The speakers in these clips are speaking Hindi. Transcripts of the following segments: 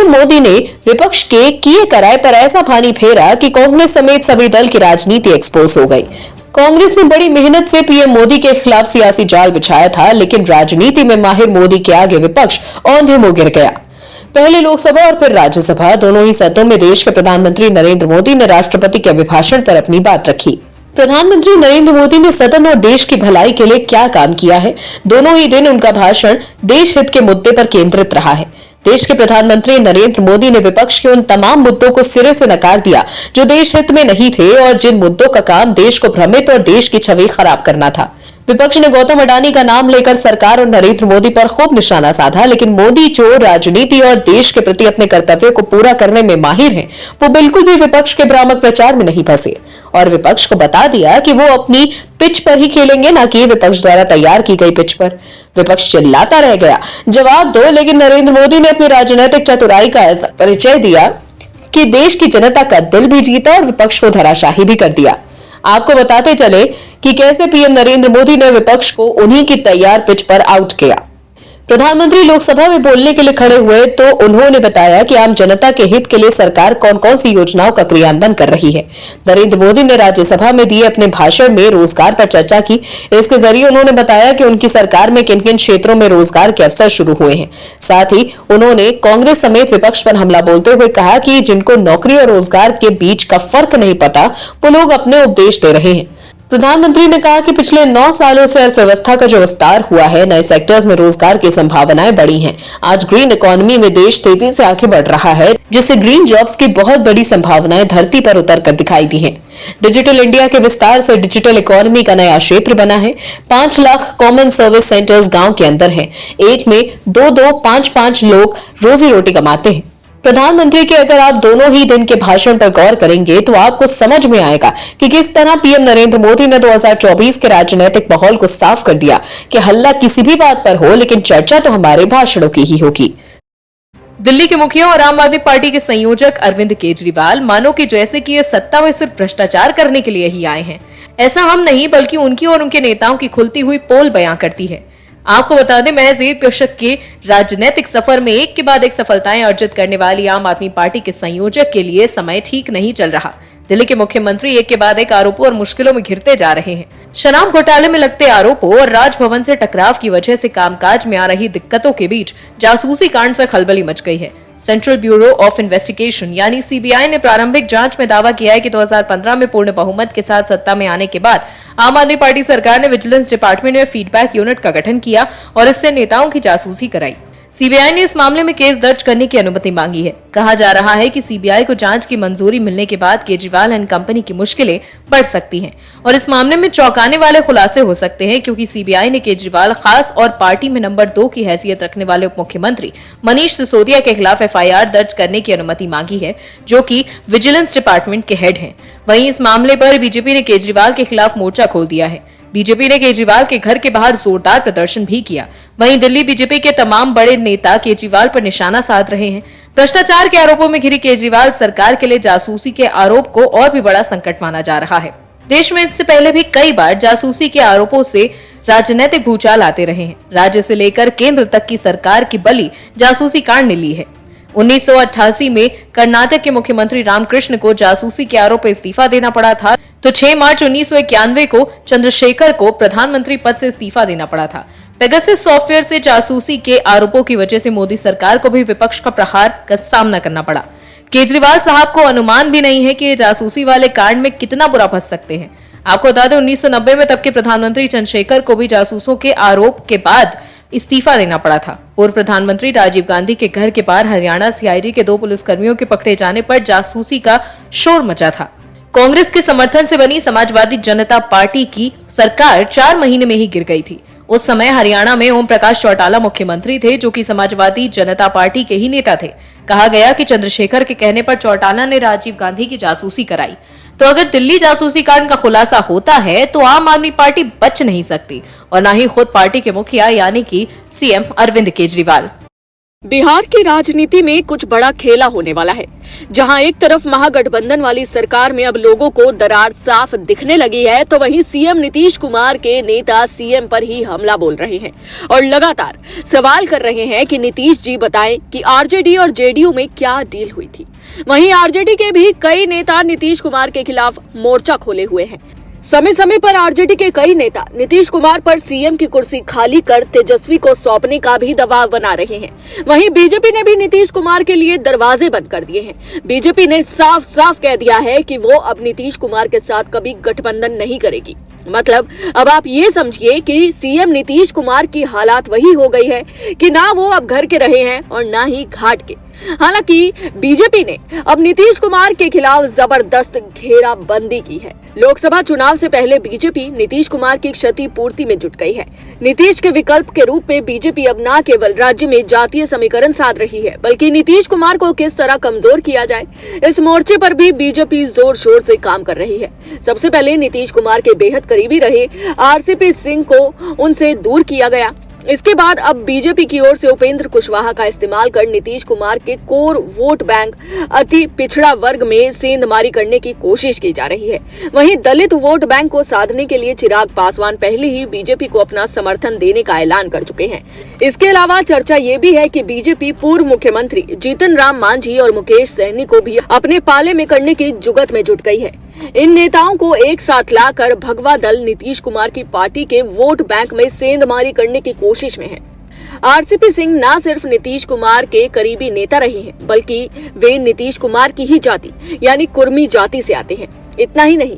पीएम मोदी ने विपक्ष के किए कराए पर ऐसा पानी फेरा कि कांग्रेस समेत सभी दल की राजनीति एक्सपोज हो गई। कांग्रेस ने बड़ी मेहनत से पीएम मोदी के खिलाफ सियासी जाल बिछाया था, लेकिन राजनीति में माहिर मोदी के आगे विपक्ष औंधे मुंह गिर गया। पहले लोकसभा और फिर राज्यसभा दोनों ही सदनों में देश के प्रधानमंत्री नरेंद्र मोदी ने राष्ट्रपति के अभिभाषण पर अपनी बात रखी। प्रधानमंत्री नरेंद्र मोदी ने सदन और देश की भलाई के लिए क्या काम किया है, दोनों ही दिन उनका भाषण देश हित के मुद्दे पर केंद्रित रहा है। देश के प्रधानमंत्री नरेंद्र मोदी ने विपक्ष के उन तमाम मुद्दों को सिरे से नकार दिया जो देश हित में नहीं थे और जिन मुद्दों का काम देश को भ्रमित और देश की छवि खराब करना था। विपक्ष ने गौतम अडानी का नाम लेकर सरकार और नरेंद्र मोदी पर खूब निशाना साधा, लेकिन मोदी जो राजनीति और देश के प्रति अपने कर्तव्य को पूरा करने में माहिर हैं, वो बिल्कुल भी विपक्ष के भ्रामक प्रचार में नहीं फंसे और विपक्ष को बता दिया कि वो अपनी पिच पर ही खेलेंगे, न कि विपक्ष द्वारा तैयार की गई पिच पर। विपक्ष चिल्लाता रह गया, जवाब दो, लेकिन नरेंद्र मोदी ने अपनी राजनीतिक चतुराई का ऐसा परिचय दिया कि देश की जनता का दिल भी जीता और विपक्ष को धराशाही भी कर दिया। आपको बताते चले कि कैसे पीएम नरेंद्र मोदी ने विपक्ष को उन्हीं की तैयार पिच पर आउट किया। प्रधानमंत्री लोकसभा में बोलने के लिए खड़े हुए तो उन्होंने बताया कि आम जनता के हित के लिए सरकार कौन कौन सी योजनाओं का क्रियान्वयन कर रही है। नरेंद्र मोदी ने राज्यसभा में दिए अपने भाषण में रोजगार पर चर्चा की। इसके जरिए उन्होंने बताया कि उनकी सरकार में किन किन क्षेत्रों में रोजगार के अवसर शुरू हुए हैं। साथ ही उन्होंने कांग्रेस समेत विपक्ष पर हमला बोलते हुए कहा कि जिनको नौकरी और रोजगार के बीच का फर्क नहीं पता, वो लोग अपने उपदेश दे रहे हैं। प्रधानमंत्री ने कहा कि पिछले 9 सालों से अर्थव्यवस्था का जो विस्तार हुआ है, नए सेक्टर्स में रोजगार की संभावनाएं बढ़ी हैं। आज ग्रीन इकोनॉमी में देश तेजी से आगे बढ़ रहा है, जिससे ग्रीन जॉब्स की बहुत बड़ी संभावनाएं धरती पर उतर कर दिखाई दी हैं। डिजिटल इंडिया के विस्तार से डिजिटल इकोनॉमी का नया क्षेत्र बना है। 5 लाख कॉमन सर्विस सेंटर्स गांव के अंदर हैं। एक में 2-2, 5-5 लोग रोजी रोटी कमाते हैं। प्रधानमंत्री के अगर आप दोनों ही दिन के भाषण पर गौर करेंगे तो आपको समझ में आएगा कि किस तरह पीएम नरेंद्र मोदी ने 2024 के राजनीतिक माहौल को साफ कर दिया कि हल्ला किसी भी बात पर हो, लेकिन चर्चा तो हमारे भाषणों की ही होगी। दिल्ली के मुखिया और आम आदमी पार्टी के संयोजक अरविंद केजरीवाल मानो कि जैसे कि ये सत्ता में सिर्फ भ्रष्टाचार करने के लिए ही आए हैं। ऐसा हम नहीं, बल्कि उनकी और उनके नेताओं की खुलती हुई पोल बयां करती है। आपको बता दें, महज 1 दशक के राजनीतिक सफर में एक के बाद एक सफलताएं अर्जित करने वाली आम आदमी पार्टी के संयोजक के लिए समय ठीक नहीं चल रहा। दिल्ली के मुख्यमंत्री एक के बाद एक आरोपों और मुश्किलों में घिरते जा रहे हैं। शराब घोटाले में लगते आरोपों और राजभवन से टकराव की वजह से कामकाज में आ रही दिक्कतों के बीच जासूसी कांड से खलबली मच गई है। सेंट्रल ब्यूरो ऑफ इन्वेस्टिगेशन यानी सीबीआई ने प्रारंभिक जांच में दावा किया है कि 2015 में पूर्ण बहुमत के साथ सत्ता में आने के बाद आम आदमी पार्टी सरकार ने विजिलेंस डिपार्टमेंट में फीडबैक यूनिट का गठन किया और इससे नेताओं की जासूसी कराई। सीबीआई ने इस मामले में केस दर्ज करने की अनुमति मांगी है। कहा जा रहा है कि सीबीआई को जांच की मंजूरी मिलने के बाद केजरीवाल एंड कंपनी की मुश्किलें बढ़ सकती हैं और इस मामले में चौंकाने वाले खुलासे हो सकते हैं, क्योंकि सीबीआई ने केजरीवाल खास और पार्टी में नंबर 2 की हैसियत रखने वाले उप मुख्यमंत्री मनीष सिसोदिया के खिलाफ एफआईआर दर्ज करने की अनुमति मांगी है, जो कि विजिलेंस डिपार्टमेंट के हेड हैं। वहीं इस मामले पर बीजेपी ने केजरीवाल के खिलाफ मोर्चा खोल दिया है। बीजेपी ने केजरीवाल के घर के बाहर जोरदार प्रदर्शन भी किया। वहीं दिल्ली बीजेपी के तमाम बड़े नेता केजरीवाल पर निशाना साध रहे हैं। भ्रष्टाचार के आरोपों में घिरी केजरीवाल सरकार के लिए जासूसी के आरोप को और भी बड़ा संकट माना जा रहा है। देश में इससे पहले भी कई बार जासूसी के आरोपों से राजनीतिक भूचाल आते रहे हैं। राज्य से लेकर केंद्र तक की सरकार की बलि जासूसी कांड ने ली है। 1988 में कर्नाटक के मुख्यमंत्री रामकृष्ण को जासूसी के आरोप पर इस्तीफा देना पड़ा था, तो 6 मार्च 1991 को चंद्रशेखर को प्रधानमंत्री पद से इस्तीफा देना पड़ा था। पेगासस सॉफ्टवेयर से जासूसी के आरोपों की वजह से मोदी सरकार को भी विपक्ष का प्रहार का सामना करना पड़ा। केजरीवाल साहब को अनुमान भी नहीं है कि ये जासूसी वाले कांड में कितना बुरा फंस सकते हैं। आपको बता दें, 1990 में तब के प्रधानमंत्री चंद्रशेखर को भी जासूसों के आरोप के बाद इस्तीफा देना पड़ा था। पूर्व प्रधानमंत्री राजीव गांधी के घर के बाहर हरियाणा सीआईडी के 2 पुलिसकर्मियों के पकड़े जाने पर जासूसी का शोर मचा था। कांग्रेस के समर्थन से बनी समाजवादी जनता पार्टी की सरकार 4 महीने में ही गिर गई थी। उस समय हरियाणा में ओम प्रकाश चौटाला मुख्यमंत्री थे, जो कि समाजवादी जनता पार्टी के ही नेता थे। कहा गया कि चंद्रशेखर के कहने पर चौटाला ने राजीव गांधी की जासूसी कराई। तो अगर दिल्ली जासूसी कांड का खुलासा होता है तो आम आदमी पार्टी बच नहीं सकती और न ही खुद पार्टी के मुखिया यानी कि सीएम अरविंद केजरीवाल। बिहार की राजनीति में कुछ बड़ा खेला होने वाला है, जहां एक तरफ महागठबंधन वाली सरकार में अब लोगों को दरार साफ दिखने लगी है, तो वहीं सीएम नीतीश कुमार के नेता सीएम पर ही हमला बोल रहे हैं और लगातार सवाल कर रहे हैं कि नीतीश जी बताएं कि आरजेडी और जेडीयू में क्या डील हुई थी। वहीं आरजेडी के भी कई नेता नीतीश कुमार के खिलाफ मोर्चा खोले हुए हैं। समय समय पर आरजेडी के कई नेता नीतीश कुमार पर सीएम की कुर्सी खाली कर तेजस्वी को सौंपने का भी दबाव बना रहे हैं। वहीं बीजेपी ने भी नीतीश कुमार के लिए दरवाजे बंद कर दिए हैं। बीजेपी ने साफ साफ कह दिया है कि वो अब नीतीश कुमार के साथ कभी गठबंधन नहीं करेगी। मतलब अब आप ये समझिए कि सीएम नीतीश कुमार की हालात वही हो गई है कि ना वो अब घर के रहे हैं और ना ही घाट के। हालांकि बीजेपी ने अब नीतीश कुमार के खिलाफ जबरदस्त घेराबंदी की है। लोकसभा चुनाव से पहले बीजेपी नीतीश कुमार की क्षति पूर्ति में जुट गई है। नीतीश के विकल्प के रूप में बीजेपी अब न केवल राज्य में जातीय समीकरण साध रही है, बल्कि नीतीश कुमार को किस तरह कमजोर किया जाए, इस मोर्चे पर भी बीजेपी जोर शोर से काम कर रही है। सबसे पहले नीतीश कुमार के बेहद करीबी रहे आरसीपी सिंह को उनसे दूर किया गया। इसके बाद अब बीजेपी की ओर से उपेंद्र कुशवाहा का इस्तेमाल कर नीतीश कुमार के कोर वोट बैंक अति पिछड़ा वर्ग में सेंधमारी करने की कोशिश की जा रही है। वहीं दलित वोट बैंक को साधने के लिए चिराग पासवान पहले ही बीजेपी को अपना समर्थन देने का ऐलान कर चुके हैं। इसके अलावा चर्चा ये भी है कि बीजेपी पूर्व मुख्यमंत्री जीतन राम मांझी और मुकेश सहनी को भी अपने पाले में करने की जुगत में जुट गई है। इन नेताओं को एक साथ लाकर भगवा दल नीतीश कुमार की पार्टी के वोट बैंक में सेंधमारी करने की कोशिश में है। आरसीपी सिंह न सिर्फ नीतीश कुमार के करीबी नेता रहे हैं, बल्कि वे नीतीश कुमार की ही जाति यानी कुर्मी जाति से आते हैं। इतना ही नहीं,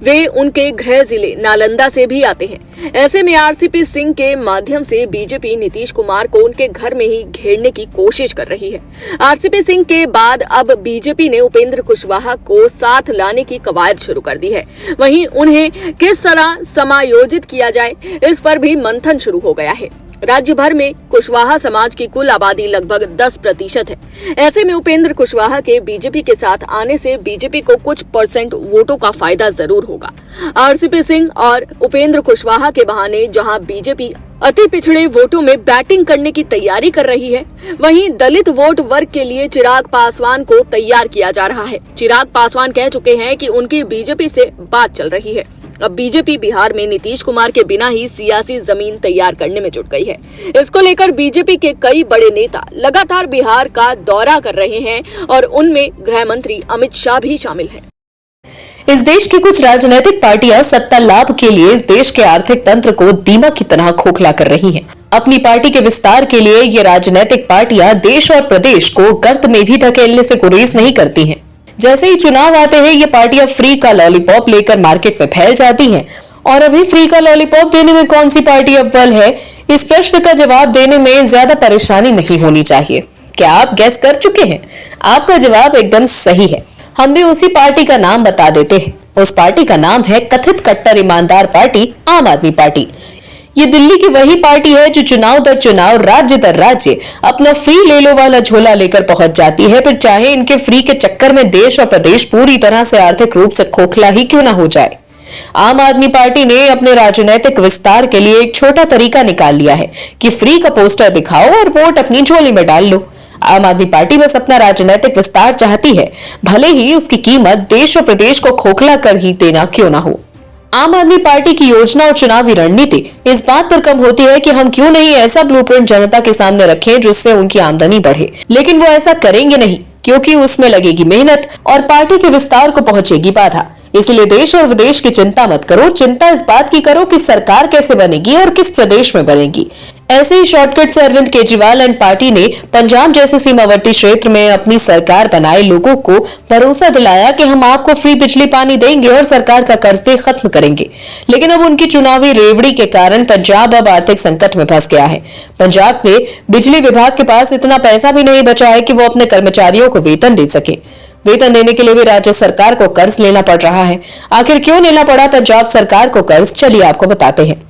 वे उनके गृह जिले नालंदा से भी आते हैं। ऐसे में आरसीपी सिंह के माध्यम से बीजेपी नीतीश कुमार को उनके घर में ही घेरने की कोशिश कर रही है। आरसीपी सिंह के बाद अब बीजेपी ने उपेंद्र कुशवाहा को साथ लाने की कवायद शुरू कर दी है। वहीं उन्हें किस तरह समायोजित किया जाए, इस पर भी मंथन शुरू हो गया है। राज्य भर में कुशवाहा समाज की कुल आबादी लगभग 10% है। ऐसे में उपेंद्र कुशवाहा के बीजेपी के साथ आने से बीजेपी को कुछ % वोटों का फायदा जरूर होगा। आरसीपी सिंह और उपेंद्र कुशवाहा के बहाने जहां बीजेपी अति पिछड़े वोटों में बैटिंग करने की तैयारी कर रही है, वहीं दलित वोट वर्ग के लिए चिराग पासवान को तैयार किया जा रहा है। चिराग पासवान कह चुके हैं कि उनकी बीजेपी से बात चल रही है। अब बीजेपी बिहार में नीतीश कुमार के बिना ही सियासी जमीन तैयार करने में जुट गई है। इसको लेकर बीजेपी के कई बड़े नेता लगातार बिहार का दौरा कर रहे हैं और उनमें गृह मंत्री अमित शाह भी शामिल हैं। इस देश की कुछ राजनीतिक पार्टियां सत्ता लाभ के लिए इस देश के आर्थिक तंत्र को दीमक की तरह खोखला कर रही हैं। अपनी पार्टी के विस्तार के लिए ये राजनीतिक पार्टियां देश और प्रदेश को गर्त में भी धकेलने से गुरेज नहीं करती हैं। जैसे ही चुनाव आते हैं, ये पार्टियां फ्री का लॉलीपॉप लेकर मार्केट में फैल जाती हैं। और अभी फ्री का लॉलीपॉप देने में कौन सी पार्टी अव्वल है, इस प्रश्न का जवाब देने में ज्यादा परेशानी नहीं होनी चाहिए। क्या आप गैस कर चुके हैं? आपका जवाब एकदम सही है। हम भी उसी पार्टी का नाम बता देते हैं। उस पार्टी का नाम है कथित कट्टर ईमानदार पार्टी आम आदमी पार्टी। ये दिल्ली की वही पार्टी है जो चुनाव दर चुनाव, राज्य दर राज्य अपना फ्री ले लो वाला झोला लेकर पहुंच जाती है, फिर चाहे इनके फ्री के चक्कर में देश और प्रदेश पूरी तरह से आर्थिक रूप से खोखला ही क्यों ना हो जाए। आम आदमी पार्टी ने अपने राजनीतिक विस्तार के लिए एक छोटा तरीका निकाल लिया है कि फ्री का पोस्टर दिखाओ और वोट अपनी झोली में डाल लो। आम आदमी पार्टी बस अपना राजनीतिक विस्तार चाहती है, भले ही उसकी कीमत देश और प्रदेश को खोखला कर ही देना क्यों ना हो। आम आदमी पार्टी की योजना और चुनावी रणनीति इस बात पर कम होती है कि हम क्यों नहीं ऐसा ब्लूप्रिंट जनता के सामने रखें जिससे उनकी आमदनी बढ़े, लेकिन वो ऐसा करेंगे नहीं, क्योंकि उसमें लगेगी मेहनत और पार्टी के विस्तार को पहुंचेगी बाधा। इसलिए देश और विदेश की चिंता मत करो, चिंता इस बात की करो कि सरकार कैसे बनेगी और किस प्रदेश में बनेगी। ऐसे ही शॉर्टकट से अरविंद केजरीवाल एंड पार्टी ने पंजाब जैसे सीमावर्ती क्षेत्र में अपनी सरकार बनाए लोगों को भरोसा दिलाया कि हम आपको फ्री बिजली पानी देंगे और सरकार का कर्ज भी खत्म करेंगे। लेकिन अब उनकी चुनावी रेवड़ी के कारण पंजाब अब आर्थिक संकट में फंस गया है। पंजाब के बिजली विभाग के पास इतना पैसा भी नहीं बचा है कि वो अपने कर्मचारियों को वेतन दे सके। वेतन देने के लिए भी राज्य सरकार को कर्ज लेना पड़ रहा है। आखिर क्यों लेना पड़ा पंजाब सरकार को कर्ज, चलिए आपको बताते हैं।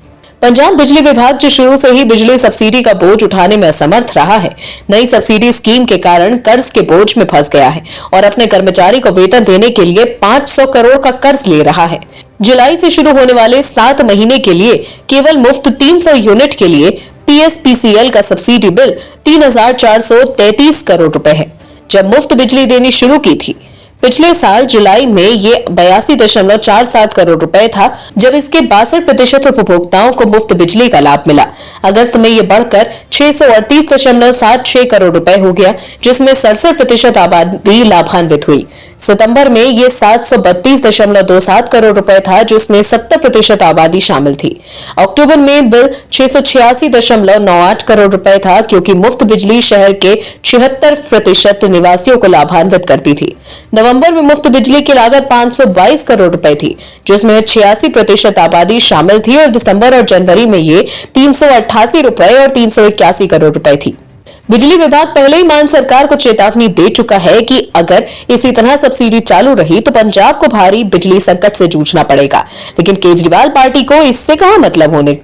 पंजाब बिजली विभाग जो शुरू से ही बिजली सब्सिडी का बोझ उठाने में असमर्थ रहा है, नई सब्सिडी स्कीम के कारण कर्ज के बोझ में फंस गया है और अपने कर्मचारी को वेतन देने के लिए 500 करोड़ का कर्ज ले रहा है। जुलाई से शुरू होने वाले 7 महीने के लिए केवल मुफ्त 300 यूनिट के लिए TSPCL का सब्सिडी बिल 3,433 करोड़ रुपए है। जब मुफ्त बिजली देनी शुरू की थी पिछले साल जुलाई में ये 82.47 करोड़ रुपए था, जब इसके 62% उपभोक्ताओं को मुफ्त बिजली का लाभ मिला। अगस्त में ये बढ़कर 638.76 करोड़ रुपए हो गया, जिसमें 67% आबादी लाभान्वित हुई। सितंबर में ये 732.27 करोड़ रुपए था, जिसमें 70% आबादी शामिल थी। अक्टूबर में बिल 686.98 करोड़ रुपए था, क्योंकि मुफ्त बिजली शहर के 76% निवासियों को लाभान्वित करती थी। नवंबर में मुफ्त बिजली की लागत 522 करोड़ रुपए थी, जिसमें 86% आबादी शामिल थी, और दिसंबर और जनवरी में ये 388 रुपए और 381 करोड़ रुपए थी। बिजली विभाग पहले ही मान सरकार को चेतावनी दे चुका है कि अगर इसी तरह सब्सिडी चालू रही तो पंजाब को भारी बिजली संकट से जूझना पड़ेगा। लेकिन केजरीवाल पार्टी को इससे कहां मतलब होने,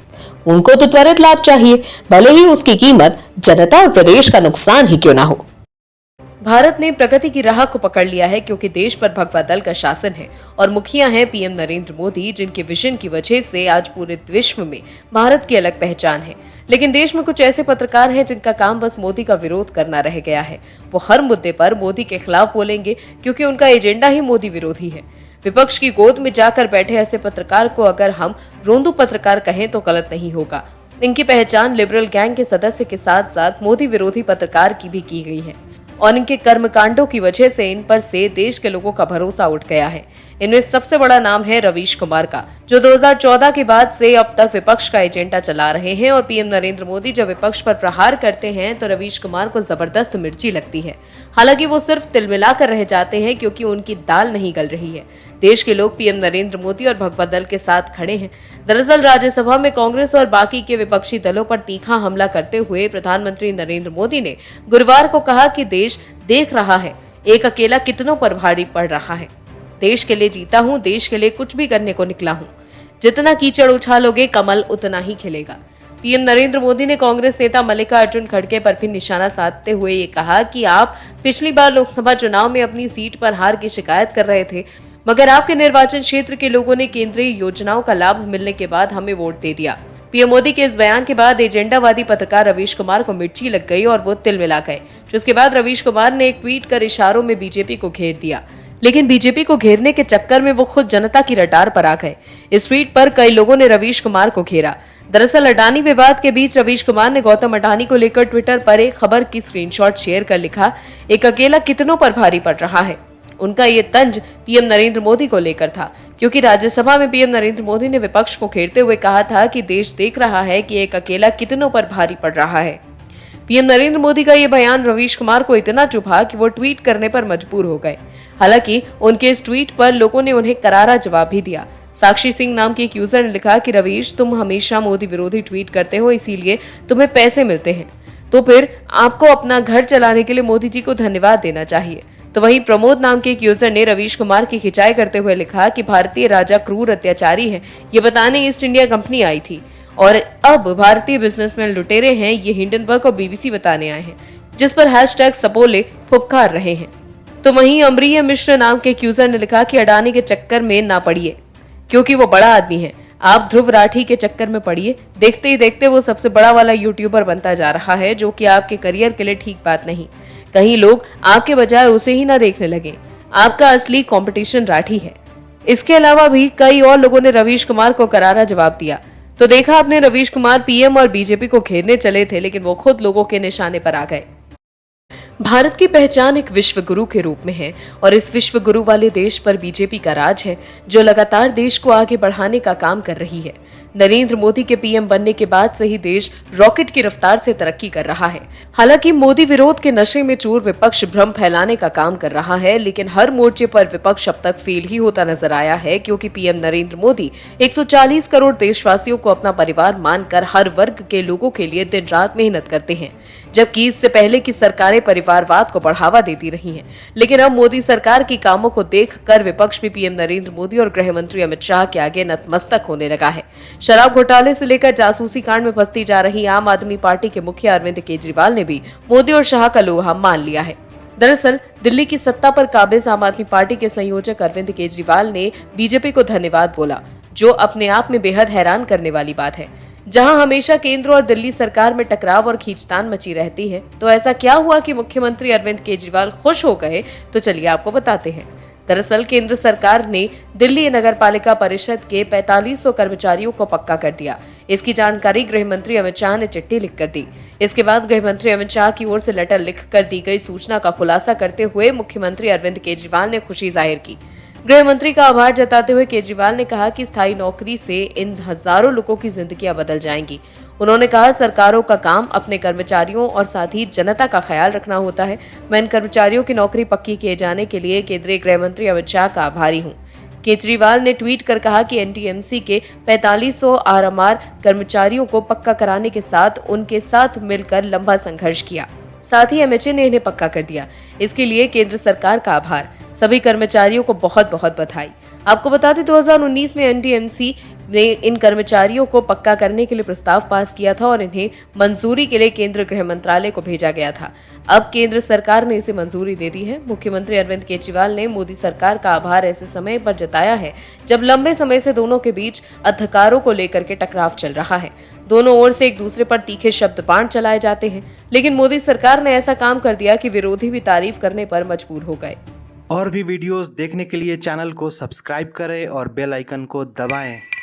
उनको तो त्वरित लाभ चाहिए, भले ही उसकी कीमत जनता और प्रदेश का नुकसान ही क्यों ना हो। भारत ने प्रगति की राह को पकड़ लिया है, क्योंकि देश पर भगवा दल का शासन है और मुखिया हैं पीएम नरेंद्र मोदी, जिनके विजन की वजह से आज पूरे विश्व में भारत की अलग पहचान है। लेकिन देश में कुछ ऐसे पत्रकार हैं जिनका काम बस मोदी का विरोध करना रह गया है। वो हर मुद्दे पर मोदी के खिलाफ बोलेंगे, क्योंकि उनका एजेंडा ही मोदी विरोधी है। विपक्ष की गोद में जाकर बैठे ऐसे पत्रकार को अगर हम रोंदू पत्रकार कहें तो गलत नहीं होगा। इनकी पहचान लिबरल गैंग के सदस्य के साथ साथ मोदी विरोधी पत्रकार की भी की गई है, और इनके कर्मकांडों की वजह से इन पर से देश के लोगों का भरोसा उठ गया है। इनमें सबसे बड़ा नाम है रवीश कुमार का, जो 2014 के बाद से अब तक विपक्ष का एजेंडा चला रहे हैं। और पीएम नरेंद्र मोदी जब विपक्ष पर प्रहार करते हैं तो रवीश कुमार को जबरदस्त मिर्ची लगती है। हालांकि वो सिर्फ तिलमिलाकर रह जाते हैं, क्योंकि उनकी दाल नहीं गल रही है। देश के लोग पीएम नरेंद्र मोदी और भगवा दल के साथ खड़े हैं। दरअसल राज्यसभा में कांग्रेस और बाकी के विपक्षी दलों पर तीखा हमला करते हुए प्रधानमंत्री नरेंद्र मोदी ने गुरुवार को कहा कि देश देख रहा है, एक अकेला कितनों पर भारी पड़ रहा है। देश के लिए जीता हूं, देश के लिए कुछ भी करने को निकला हूं। जितना कीचड़ उछालोगे कमल उतना ही खिलेगा। पीएम नरेंद्र मोदी ने कांग्रेस नेता मल्लिकार्जुन खड़गे पर भी निशाना साधते हुए ये कहा कि आप पिछली बार लोकसभा चुनाव में अपनी सीट पर हार की शिकायत कर रहे थे, मगर आपके निर्वाचन क्षेत्र के लोगों ने केंद्रीय योजनाओं का लाभ मिलने के बाद हमें वोट दे दिया। पीएम मोदी के इस बयान के बाद एजेंडावादी पत्रकार रवीश कुमार को मिर्ची लग गई और वो तिलमिला गए। जिसके बाद रवीश कुमार ने एक ट्वीट कर इशारों में बीजेपी को घेर दिया, लेकिन बीजेपी को घेरने के चक्कर में वो खुद जनता की रडार पर आ गए। इस ट्वीट पर कई लोगों ने रवीश कुमार को घेरा। दरअसल अडानी विवाद के बीच रवीश कुमार ने गौतम अडानी को लेकर ट्विटर पर एक खबर की स्क्रीनशॉट शेयर कर लिखा, एक अकेला कितनों पर भारी पड़ रहा है। उनका ये तंज पीएम नरेंद्र मोदी को लेकर था, क्योंकि राज्यसभा में पीएम नरेंद्र मोदी ने विपक्ष को घेरते हुए कहा था कि देश देख रहा है कि एक अकेला कितनों पर भारी पड़ रहा है। पीएम नरेंद्र मोदी का ये बयान रवीश कुमार को इतना चुभा कि वो ट्वीट करने पर मजबूर हो गए। हालांकि उनके इस ट्वीट पर लोगों ने उन्हें करारा जवाब भी दिया। साक्षी सिंह नाम के एक यूजर ने लिखा कि रवीश, तुम हमेशा मोदी विरोधी ट्वीट करते हो, इसीलिए तुम्हें पैसे मिलते हैं, तो फिर आपको अपना घर चलाने के लिए मोदी जी को धन्यवाद देना चाहिए। तो वहीं प्रमोद नाम के एक यूजर ने रवीश कुमार की खिंचाई करते हुए लिखा कि भारतीय राजा क्रूर अत्याचारी है, ये बताने ईस्ट इंडिया कंपनी आई थी और अब भारतीय बिजनेसमैन लुटेरे हैं, ये हिंडनबर्ग और बीबीसी बताने आए हैं, जिस पर हैशटैग सपोले फुफकार रहे हैं। तो वहीं अमरीय मिश्र नाम के एक यूजर ने लिखा कि अडानी के चक्कर में ना पड़िए, क्योंकि वो बड़ा आदमी है। आप ध्रुव राठी के चक्कर में पड़िए, देखते ही देखते वो सबसे बड़ा वाला यूट्यूबर बनता जा रहा है, जो कि आपके करियर के लिए ठीक बात नहीं। कहीं लोग आपके बजाय उसे ही ना देखने लगे। आपका असली कंपटीशन राठी है। इसके अलावा भी कई और लोगों ने रवीश कुमार को करारा जवाब दिया। तो देखा आपने, रवीश कुमार पीएम और बीजेपी को घेरने चले थे, लेकिन वो खुद लोगों के निशाने पर आ गए। भारत की पहचान एक विश्व गुरु के रूप में है और इस विश्व गुरु वाले देश पर बीजेपी का राज है, जो लगातार देश को आगे बढ़ाने का काम कर रही है। नरेंद्र मोदी के पीएम बनने के बाद से ही देश रॉकेट की रफ्तार से तरक्की कर रहा है। हालांकि मोदी विरोध के नशे में चूर विपक्ष भ्रम फैलाने का काम कर रहा है, लेकिन हर मोर्चे पर विपक्ष अब तक फेल ही होता नजर आया है, क्योंकि पीएम नरेंद्र मोदी 140 करोड़ देशवासियों को अपना परिवार मानकर हर वर्ग के लोगों के लिए दिन रात मेहनत करते हैं, जबकि इससे पहले की सरकारें परिवारवाद को बढ़ावा देती रही हैं। लेकिन अब मोदी सरकार के कामों को देखकर विपक्ष भी पीएम नरेंद्र मोदी और गृह मंत्री अमित शाह के आगे नतमस्तक होने लगा है। शराब घोटाले से लेकर जासूसी कांड में फंसती जा रही आम आदमी पार्टी के मुखिया अरविंद केजरीवाल ने भी मोदी और शाह का लोहा मान लिया है। दरअसल दिल्ली की सत्ता पर काबिज आम आदमी पार्टी के संयोजक अरविंद केजरीवाल ने बीजेपी को धन्यवाद बोला, जो अपने आप में बेहद हैरान करने वाली बात है। जहां हमेशा केंद्र और दिल्ली सरकार में टकराव और खींचतान मची रहती है, तो ऐसा क्या हुआ कि मुख्यमंत्री अरविंद केजरीवाल खुश हो गए? तो चलिए आपको बताते हैं। दरअसल केंद्र सरकार ने दिल्ली नगरपालिका परिषद के 4500 कर्मचारियों को पक्का कर दिया। इसकी जानकारी गृह मंत्री अमित शाह ने चिट्ठी लिखकर दी। इसके बाद गृह मंत्री अमित शाह की ओर से लेटर लिखकर दी गई सूचना का खुलासा करते हुए मुख्यमंत्री अरविंद केजरीवाल ने खुशी जाहिर की। गृह मंत्री का आभार जताते हुए केजरीवाल ने कहा कि स्थायी नौकरी से इन हजारों लोगों की जिंदगियां बदल जाएंगी। उन्होंने कहा, सरकारों का काम अपने कर्मचारियों और साथ ही जनता का ख्याल रखना होता है। मैं इन कर्मचारियों की नौकरी पक्की किए जाने के लिए केंद्रीय गृह मंत्री अमित शाह का आभारी हूं। केजरीवाल ने ट्वीट कर कहा कि एनटीएमसी के 4500 आरएमआर कर्मचारियों को पक्का कराने के साथ उनके साथ मिलकर लंबा संघर्ष किया। साथ ही एमएचए ने इन्हें पक्का कर दिया। इसके लिए केंद्र सरकार का आभार। सभी कर्मचारियों को बहुत बहुत बधाई। आपको बता दें 2019 में एनटीएमसी ने इन कर्मचारियों को पक्का करने के लिए प्रस्ताव पास किया था और इन्हें मंजूरी के लिए केंद्र गृह मंत्रालय को भेजा गया था। अब केंद्र सरकार ने इसे मंजूरी दे दी है। मुख्यमंत्री अरविंद केजरीवाल ने मोदी सरकार का आभार ऐसे समय पर जताया है जब लंबे समय से दोनों के बीच अधिकारों को लेकर के टकराव चल रहा है। दोनों ओर से एक दूसरे पर तीखे शब्द बाण चलाए जाते हैं, लेकिन मोदी सरकार ने ऐसा काम कर दिया कि विरोधी भी तारीफ करने पर मजबूर हो गए। और भी वीडियोस देखने के लिए चैनल को सब्सक्राइब करें और बेल आइकन को दबाएं।